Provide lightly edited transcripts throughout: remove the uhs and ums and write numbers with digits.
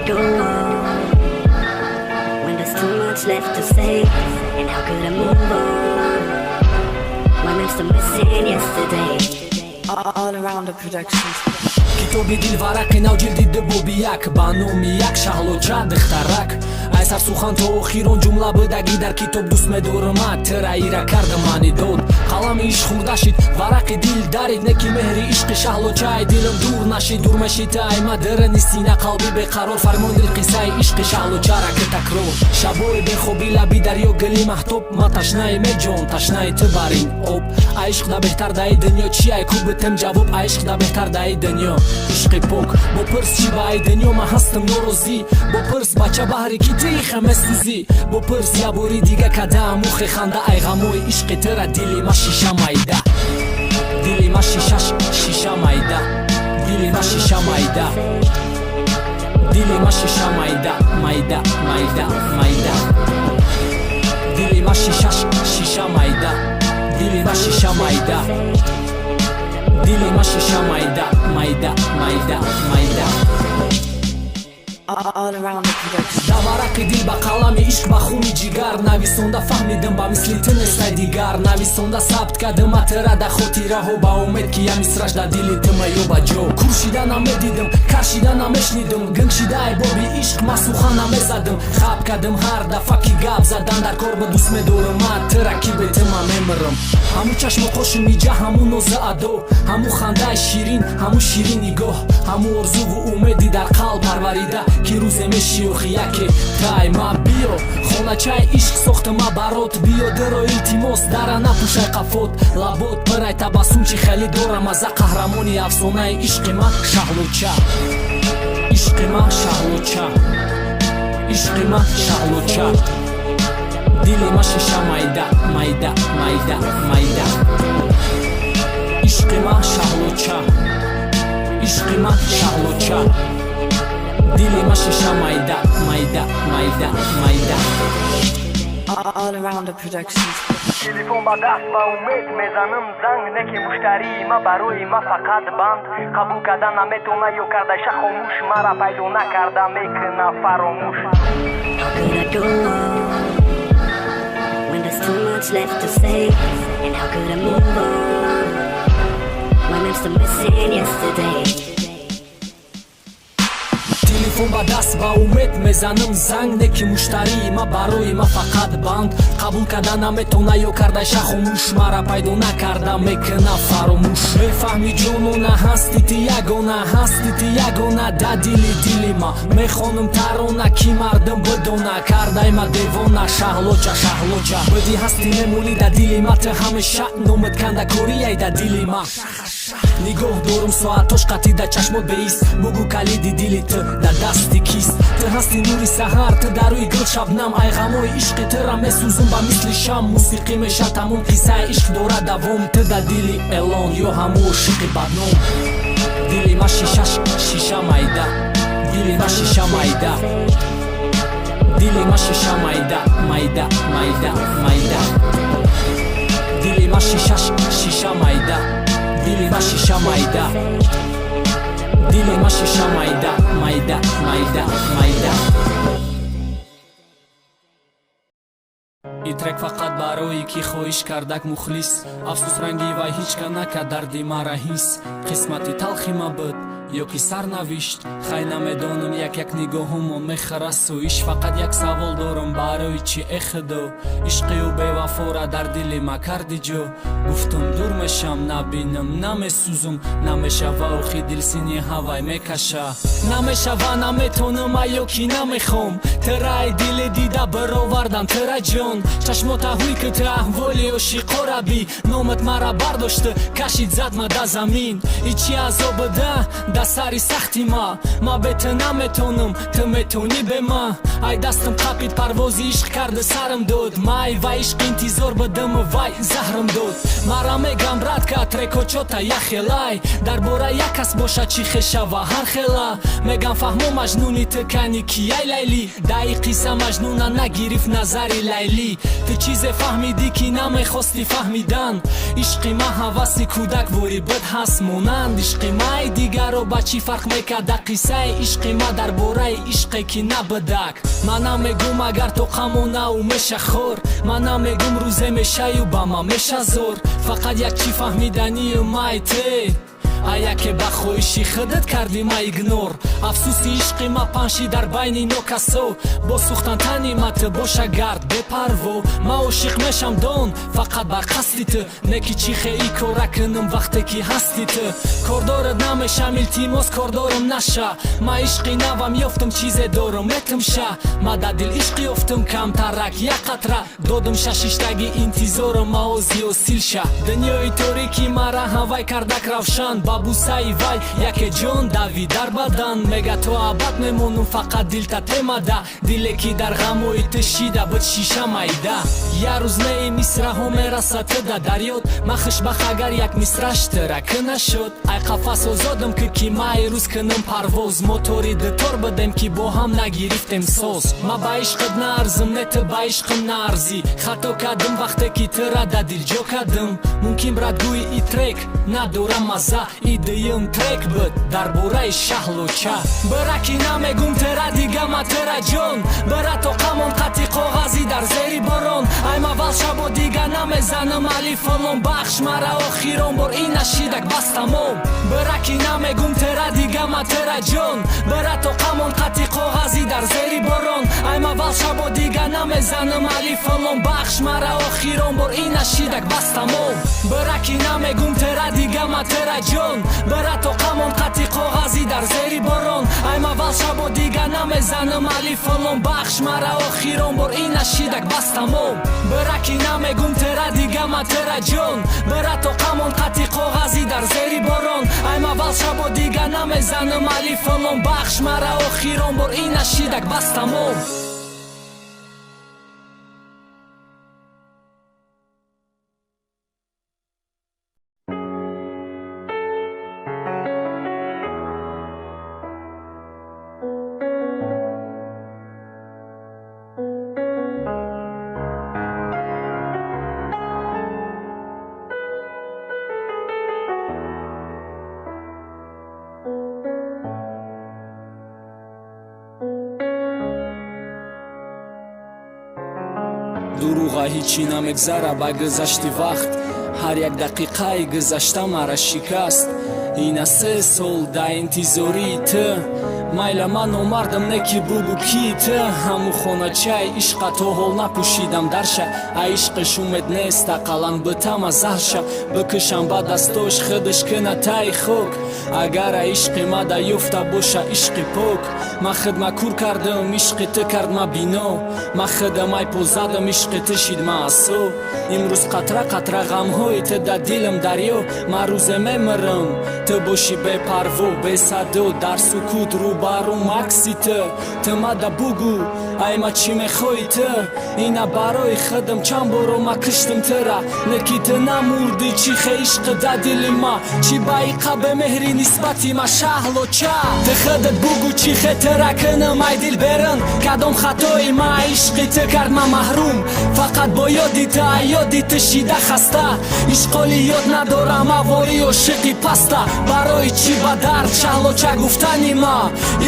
go on when there's too much left to say? And how could I move on when I'm still missing yesterday? All around the productions. کتابی دل ورق نو جلدی بوبی یک با نومی یک شهلوچه دخترک ایسر سخن تا آخیران جمله بدگی در کتاب دوست می‌دارم ترایی را کردم منی داد قلم عشق خورده شد ورق دل درید نکی مهری عشق شهلوچه دلم دور نشید دور میشید ایما درنی سینه قلبی بقرار فرماندی قصه عشق شهلوچه را که تکرار شبای بخوابی لبی دریا گلی محتوب ما تشنه می جان تشنه تو برین آب عشق ده بهتر ده دنیا چیه کوبتم جواب عشق ده بهتر ده دنیا عشق پاک با پرس چی با دنیا ما هستم ناراضی با پرس بچه بحری کی تیخم سوزی با پرس یه باری دیگه کده موخ خنده ای غمای عشق تر دلی ما شیشه مایده دلی ما شیشه مایده دلی ما شیشه مایده دلی ما شیشه مایده مایده مایده مایده دلی ما شیشه مایده دلی ما شیشه مایده دلی ما شیشه مایده مایده مایده مایده All around the productions. да варақи дил ба қалами ишқ ба хуни ҷигар нависонда фаҳмидам ба мисли ту нестай дигар нависонда сабт кардам атра да хотираҳо ба умед ки я мисраш да дили ту маёба ҷо куршида намедидам каршида намешнидам гангшида ай боби ишқ ма сухан намезадам хаб кардам ҳар дафа ки гап задан дар кор ба дӯст медорам ма ту рақиби ту ма мемирам ҳаму чашму қошу миҷа ҳаму ноза адо ҳаму хандаи ширин ҳаму ширин нигоҳ ҳаму орзуву умеди дар қалб парварида ки рӯзе мешиёхи яке тай ма биё хоначаи ишқ сохтама барот биё дыро илтимос дара напӯшай қафот лабот пырай табассум чи хеле дорам аза қаҳрамони афсонаи ишқи ма шаҳлуча ишқи ма шаҳлуча ишқи ма шаҳлуча дили ма шиша майда майда майда майда ишқи ма шаҳлуча ишқи ма шаҳлуча дили ма шиша майда майда майда майда All around the productions. телефон ба даст ба умед мезанам занг не ки муштарии ма барои ма фақат банд қабул карда наметона ё кардаша хомӯш мара пайдо накарда мекуна фаромӯш How could I go on when there's too much left to say? And how could I move on when I'm still missing yesterday? телефон ба даст ба умед мезанам занг не ки муштарии ма барои ма фақат банд қабул карда наметона ё кардаша хомӯш мара пайдо накарда мекуна фаромӯш мефаҳми ҷонона ҳасти ти ягона ҳасти ти ягона да дили ма мехонам тарона ки мардам бидона кардай ма девона шаҳлоча шаҳлоча биди ҳасти мемонӣ да дили ма ту ҳамеша номид кандакорияй да дили ма нигоҳ дорум соатош қатӣ да чашмот беист бугу калиди дили ту да дасти кист ту ҳасти нури саҳар ту дар рӯи гул шабнам ай ғамои ишқи тура месӯзум ба мисли шам мусиқӣ меша тамом қиссаи ишқ дора давом ту да дили элон ё ҳаму ошиқи бадном дили ма шиша майда дили ма шиша майда дили ма шиша майда майда майда майда дили ма шиша майда дили ма шиша майда дили ма шиша майда майда майда майда این ترک فقط برای کی خواهش کردک مخلص افسوس رنگی و هیچ کنک دردی مرا هیست قسمتی تلخی ما بود یا کی سرنوشت خی نمیدانم یک نگاهمو میخرست و ایش فقط یک سوال دارم برای چی اخدو عشقی و بی‌وفا را در دل ما کردی جو گفتم دور میشم نبینم نمیسوزم نمیشوه و دل سینی هوای میکشه نمیشوه نمیتونم یا کی نمیخوام ترای دل دیده برآوردم ترا جان چشمات هوی که تو احوالی عشقا را بی نامت مرا برداشته کشید زد ما در زمین ایچی عذاب ده در سری سختی ما به تو نمیتونم تو میتونی به ما ای دستم قپید پروازی عشق کرده سرم داد مای و عشق انتظار بدم و وای زهرم داد مرا میگم رد که ترکو چوتا یخیلای در باره یک کس باشه چی خشه و هر خیلا میگم فهمو مجنونی تو کنی کی ای لیلی دای قیسه مجنونه نگیرف نظری لیلی تو چیز فهمیدی که نمیخواستی فهمیدن عشق ما حواسی کودک وری بد هست مونند عشق ما دیگر رو ба чӣ фарқ мекарда қиссаи ишқи ма дар бораи ишқе ки набудак. Ман намегум агар то қамонау меша хор, ман намегум рӯзе мешаю ба ма меша зор. Фақат як чӣ фаҳмиданию май те а яке ба хоҳиши худат карди ма игнор. Афсуси ишқи ма панши дар байни нокасо, бо сӯхтан тани ма ту боша гард бепарво. Ма ошиқ мешам дон фақат бар қасди ту, не ки чӣ хеи кора кунам вақте ки ҳасти ту. Кордорат намешам илтимос кордорам наша, ма ишқи навам ёфтам чизе дорам метумша. Ма дар дил ишқи ёфтам камтарак як қатра, додам шашиштаги интизорам ма озиё силша. Дунёи торики мара ҳавай кардак равшан, ба бусаи вай яке ҷон дави дар бадан. Мега то абад мемонам фақат дилта темада, диле ки дар ғамои ту шида буд шиша майда. Я рӯз неи мисраҳо мерасад ту да дарёд, ма хушбах агар як мисраш тура куна шуд. Ай қафас озодам ки май рӯз кунам парвоз, мотори дутор будем ки бо ҳам нагирифтем соз. Ма ба ишқат наарзам не ту ба ишқам наарзӣ, хато кардам вақте ки тура да дил ҷо кардам. Мумкин братгӯи и трек надорам маза, идеям трек буд дар бораи шаҳлоча. Бара ки намегум тура дига ма тура ҷон, бара то қамон қати коғази дар зери борон. Ай ма вал шабо дига намезанам али фолон, бахш мара охирон бор ин ашидак бас тамом. Бара ки намегум тура дига ма тура ҷон, бара то қамон қати коғази дар зери борон. Ай ма вал шабо дига намезанам али фолон, бахш мара охирон бор ин ашидак бас тамом. Бара ки намегум тура дига ма тура ҷон, бара то қамон қати коғази дар зери борон. Ай ма вал шабо дига намезанам али фолон, бахш мара охирон бор ин ашидак бас тамом. Бара ки намегум тура дига ма тура ҷон, бара то қамон қати коғази дар зери борон. Ай ма вал шабо дига намезанам али фолон, бахш мара охирон бор ин ашидак бас тамом. дуруға ҳичи намегзара ба гузашти вақт, ҳар як дақиқаи гузашта мара шикаст. Ина 3 сол да интизории ту, майла ман омардам не ки бугу ки ту. ҳаму хоначаи ишқа то ҳол напӯшидам дарша, а ишқиш умед неста қалан битама заҳша. бикушам ба дастош худиш куна таи хук, агара ишқи ма да ёфта боша ишқи пок. ма хидма кур кардам ишқи ту кард ма бино, ма хидамай по задам ишқи ту шид ма асо. имрӯз қатра қатра ғамҳои ту да дилам дарё, ма рӯзе мемирам ту боши бепарво бесадо дар сукут рӯбарум акси ту ма да бугу ай ма чӣ мехоҳӣ ту. ина барои худам чанд боро ма киштам тура, не ки ту намурдӣ чӣ хе ишқи да дили ма, чӣ ба иқа бемеҳрӣ нисбати ма шаҳлоча. ту худат бугу чӣ хе тура кунам ай дилберин, кадом хатои ма ишқи ту кард ма маҳрум. фақат бо ёди ту ай ёди ту шида хаста, ишқоли ёд надорам авори ошиқи паста. барои чӣ ба дард шаҳлоча гуфтани ма,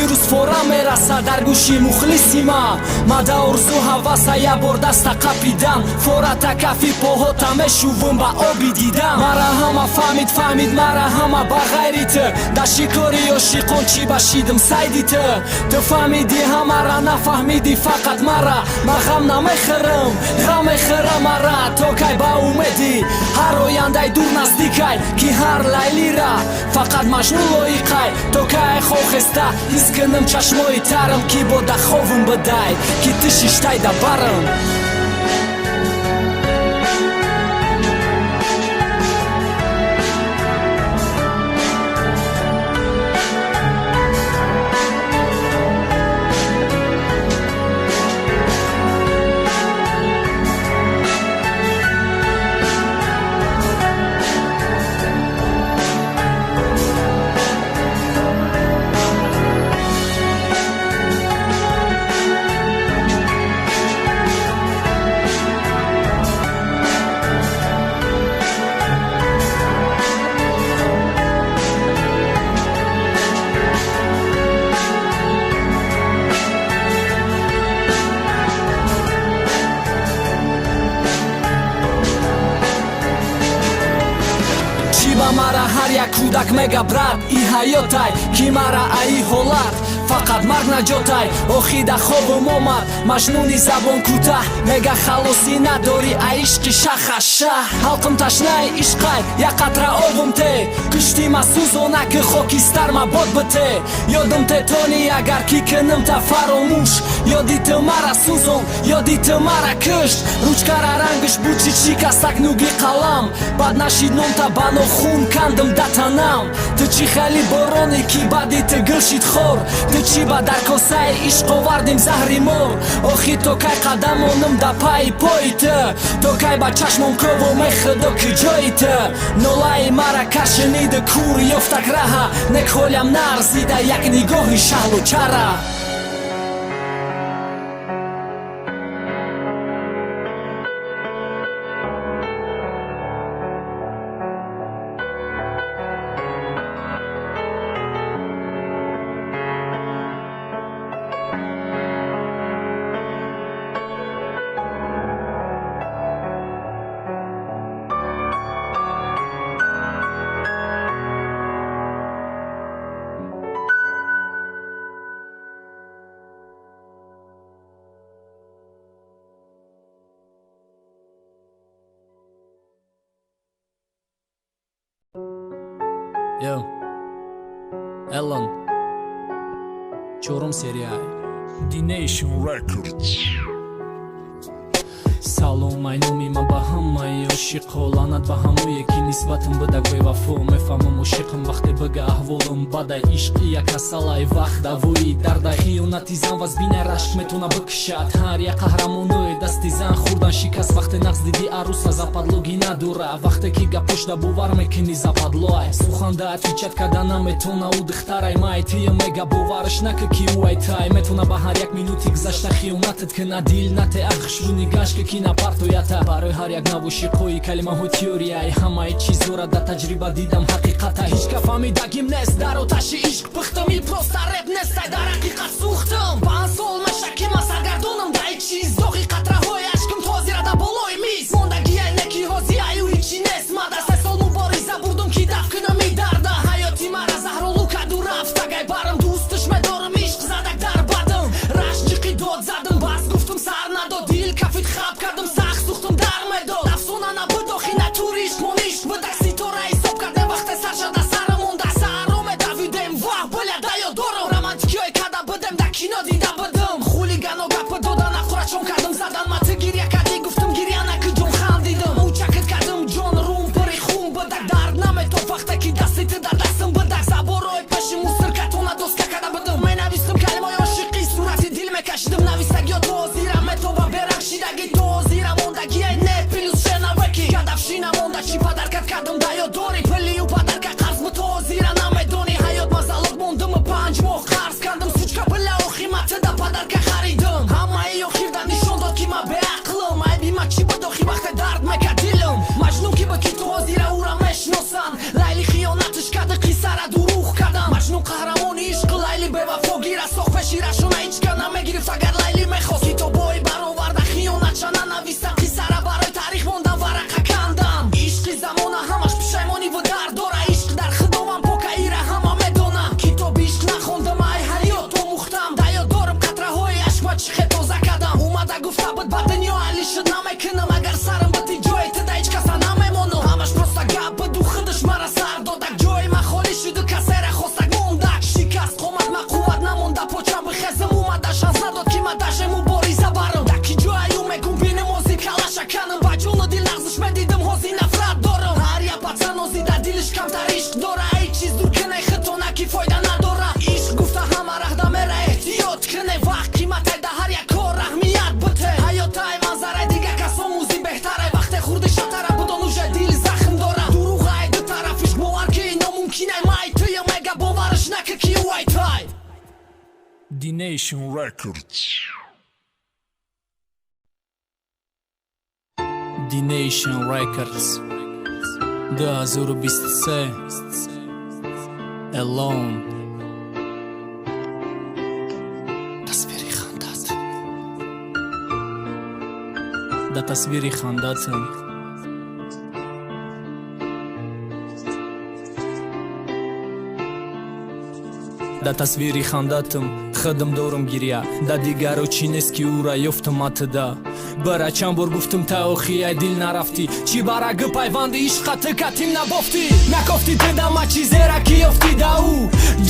ирӯз фора мераса дар гӯши мухлиси ма. ма да орзу ҳаваса як бор даста қапидам, фора та кафи поҳота мешувум ба оби дидам. мара ҳама фаҳмид мара ҳама ба ғайри ту, да шикори ошиқон чӣ ба шидам сайди ту. ту фаҳмидӣ ҳамара нафаҳмидӣ фақат мара, ма ғам намехӯрам ғам мехӯрам мара. то кай ба умедӣ ҳар ояндаи дур наздикай, ки ҳар лайлира фақат маҷнун лоиқай. то кай хохеста ҳис кунам чашмои тарам, ки бо да ховум бидай ки ту шиштай да барам. кӯдак мега брат и ҳаётай ки мара аи ҳолат фақат марг наҷотай охида хобум омад маҷнуни забон кӯтаҳ мега халосӣ надорӣ а ишқи шахаша ҳалқим ташнаи ишқай як қатра обум те куштима сӯзона ки хокистарма бод бите ёдим те тони агар ки кинимта фаромӯш ёди ту мара сӯзон ёди ту мара кушт ручкара рангиш бучи шикастак нуги қалам бад нашид номта ба нохун кандим датанам ту чӣ хели бороне ки бади ту гӯшид хор ту чӣ ба дар косаи ишқ овардим заҳри мор охи то кай қадамоним да пайи пои ту то кай ба чашмон кову мехудо ки ҷои ту нолаи мара кашиниду кур ёфтак раҳа нек ҳолям нарзида як нигоҳи шаҳлу чара Yo, Ellen, чорум серияи D-Nation Records. Салом айноми ман ба ҳамаи ошиқҳо лаънат ба ҳамое ки нисбатим бидак бевафо мефаҳмам ошиқам вақте бига аҳволам бадай ишқи як касалай вақт давои дарда хиёнати зан ваз бинай рашк метона бикшад ҳар як қаҳрамонои дасти зан хурдан шикаст вақте нағз диди аруса западлоги надора вақте ки гапош да бовар мекунӣ западлоай сухан да отвечат кардан наметона ӯ духтарай май тия мега боварш нака ки ӯ ай тай метона ба ҳар як минути гузашта хиёнатат кина дил нате ахшву нигашка ки напартоята барои ҳар як навошиқҳои калимаҳои теорияи ҳамаи чизҳора да таҷриба дидам ҳақиқата ҳеҷ ка фаҳмидагим нест дар оташи ишқ пухтам и просто реп нестай дар ҳақиқат сӯхтам панҷ сол меша ки ман саргардонам дар ин чиз доғи қатраҳои ашким тозира дар болои миз мондагияи неки ҳозияи ӯ ҳичи нест ман дар 3 сол мубориза бурдум ки даф кунам и дарда ҳаёти мара заҳролу каду рафт агай барам дӯсташ медорам ишқ задак дар бадам рашк ҷиқи дод задам бас гуфтум сар надод дил кафит хаб кардам сахт сӯхтам дар медод афсона набуд охи натури ишқ мон ишқ бидак ситора ҳисоб кардем вақте сар шада сарамон дар саҳро медавидем ваҳ боля да ёдорам романтикиҳои када бидем дар кино дида бидам хулигано гапа дода нахӯрачон кардам задан мати гирья кардӣ гуфтам гирья наки ҷон хандидам ӯчакит кардам ҷон рум пири хун бидак дард наметоф вақте ки дастити дар дастам бидак заборои пеши мусиркатона доска када бидам менавистам калимаи ошиқӣ сурати дил мекашидам нависагиё тозира метоба берахшидаги тозира мондагияи не плюс шенавеки кадафшина монда чӣ падаркат кардам да ёдори пилию падарка қарз бу тозира намедонӣ ҳаёт мазаллоқ мондаму 5 моҳ қарз кардам сучка била охимати да падарка харидам ҳамаи охир да нишон дод ки ман беақлам айби ма чӣ бидохи вақте дард мекард дилам маҷнун ки ба ки тозира ӯра мешиносанд лайли хиёнаташ карда қиссара дуруғ кардам маҷнун қаҳрамони ишқ лайли бевафо гира сох пеши рашона ҳичка намегирифт агар лайли мехост китобҳои бароварда хиёнатша нанавистам қиссара барои таърих мондам варақа кандам ишқи замона ҳамаш пушаймонӣ ву дард дора ишқ дар хидомам пока ира ҳама медонам китоби ишқ нахондам ай ҳаёт омӯхтам да ёдорам қатраҳои ашкма чӣ хетоза кардам омада гуфта бид ба дунё алишид намекунам агар сарам бити ҷои тида ҳеҷ каса намемонам ҳамаш просто гап биду худаш мара сар додак ҷои ма холӣ шуду касера хостак мондак шикаст қомат ма қувват намонда почам бихезам омада шанс надод ки ма дашем мубориза барам даки ҷои ӯ мегум бинем ози калаша канам ба ҷону дил нағзиш медидам ҳози нафрат дорам ҳар як пацан ози дар дилиш камтар ишқ дора ҳеҷ чиз дур кунай хитона ки фоида надора ишқ гуфта ҳама раҳда мера эҳтиёт кунай вақт қиматай да ҳар як кор аҳмият бите ҳаётай манзараи дига касон музи беҳтарай вақте хурди шатара будон уже дил захм дора дуруғай ду тараф ишқ бовар ки номумкинай май туя мега боварш нака ки ӯ ай тай D-Nation Records. D-Nation Records 2023 Alone Tasviri Khandat Da tasviri Khandat да тасвири хандатым хидм дорум гиря да дигаро чинест ки ура ёфтам атда бара чанд бор гуфтам та охи ай дил нарафти чӣ бараги пайванди ишқа ту катим набофти накофти дидама чӣ зера ки ёфти да ӯ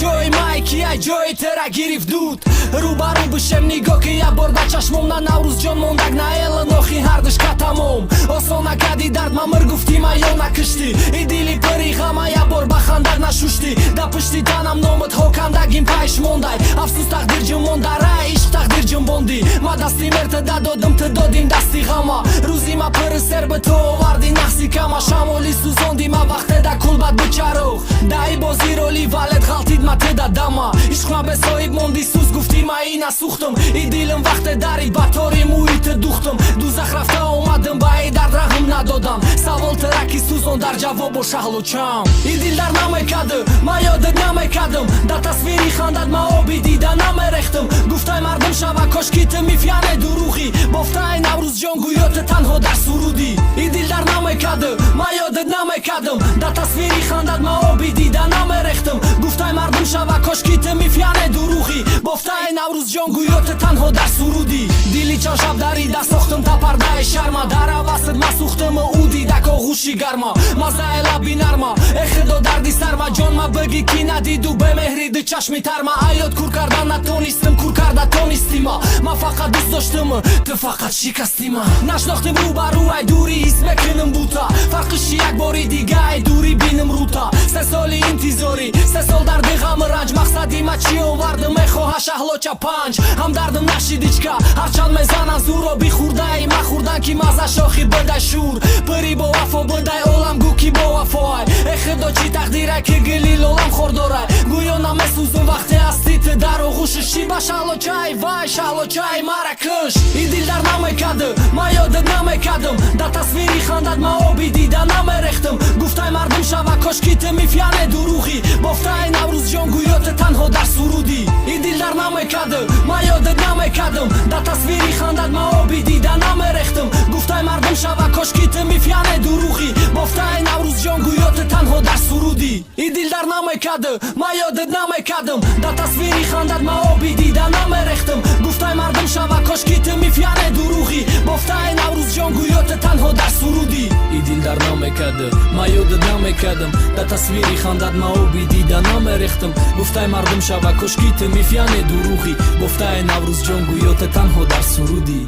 ҷои май ки ай ҷои тера гирифт дуд рӯбарӯ бишем нигоҳ ки як бор ба чашмом на наврӯз ҷон мондак на элан охи ҳардишка тамом осон накарди дард ма мир гуфти ма ё накишти и дили пири ғама як бор ба хандак нашушти да пишти танам номат ҳо кандагим пайш мондай афсӯс тақдир ҷумонда рай ишқ тақдир ҷумбонди ма дасти мерта да додим ту додим дасти ғама рӯзи ма пири сер би ту оварди нақси кама шамоли сӯзонди ма вақте да кулбат бичароғ даи бозӣ роли валет ғалтид ма теда дама ишқ ма бесоҳиб монди сӯз гуфти ма ина сӯхтам и дилим вақте дарид ба тори мӯи ту духтам дузах рафта омадим ба и дард раҳм надодам савол тираки сӯзон дар ҷавобу шаҳлучам и дил дар намекаду ма ёдат намекадам да тасвири хандат ма оби дида намерехтам гуфтай мардум шава кошки ту мифяне дурӯғӣ бофтай наврӯз ҷон гӯё ту танҳо дар сурудӣ и дил дар намекаду ма ёдат намекадам да тасвири хандат ма оби дида намерехтам гуфтай мардум шава кошки ту мифяне дурӯғӣ бофтай наврӯз ҷон гӯё ту танҳо дар сурудӣ дили чанд шаб дарида сохтам та пардаи шарма дар авасат ма сӯхтаму ӯ дида когӯши гарма маззаи лаби нарма эхидо дарди сарма ҷон ма биги ки надиду бемеҳриду чашми тарма аёд кур карда натонистам кур карда тонистима ма фақат дӯст доштаму ту фақат шикастима нашнохтим рӯ ба рӯ ай дурӣ ҳис мекунам бута фарқиши як бори дига ай дурӣ бинам рута се соли интизорӣ се сол дарди ғаму ранҷ мақсади ма чӣ овардам мехоҳа шаҳлоча панҷ ҳамдардам нашидичка ҳарчанд мезанам зӯро бихӯрдаи ма хӯрдан ки маза шохи бидай шӯр пири бо вафо бидай олам гӯ ки бо вафоай эхидо чӣ тақдирай ки гили лолам хордорай гӯё намесӯзум вақте ҳасти ту дар оғӯши шиба шаҳлочаи вай шаҳлочаи маракӯш и дил дар намекаду ма ёдат намекадам да тасвири хандат ма оби дида намерехтам гуфтай мардум шава кошки ту мифяне дурӯғӣ бофтай наврӯз ҷон гӯё ту танҳо дар сурудӣ и дил дар намекаду ма ёдат намекадам да тасвири хандат ма оби дида намерехтам гуфтай мардум шава кошки ту мифяне дурӯғӣ бофтай наврӯз ҷон гӯё ту танҳо дар сурудӣ и дил дар намекаду ма ёдат намекадам да тасвири хандат ма оби дида намерехтам гуфтай мардум шава кошки ту мифяне дурӯғӣ бофтай наврӯз ҷон гӯё ту танҳо дар сурудӣ и дил дар намекаду ма ёдат намекадам да тасвири хандат ма оби дида намерехтам гуфтай мардум шава кошки ту мифяне дурӯғӣ бофтай наврӯз ҷон гӯё ту танҳо дар сурудӣ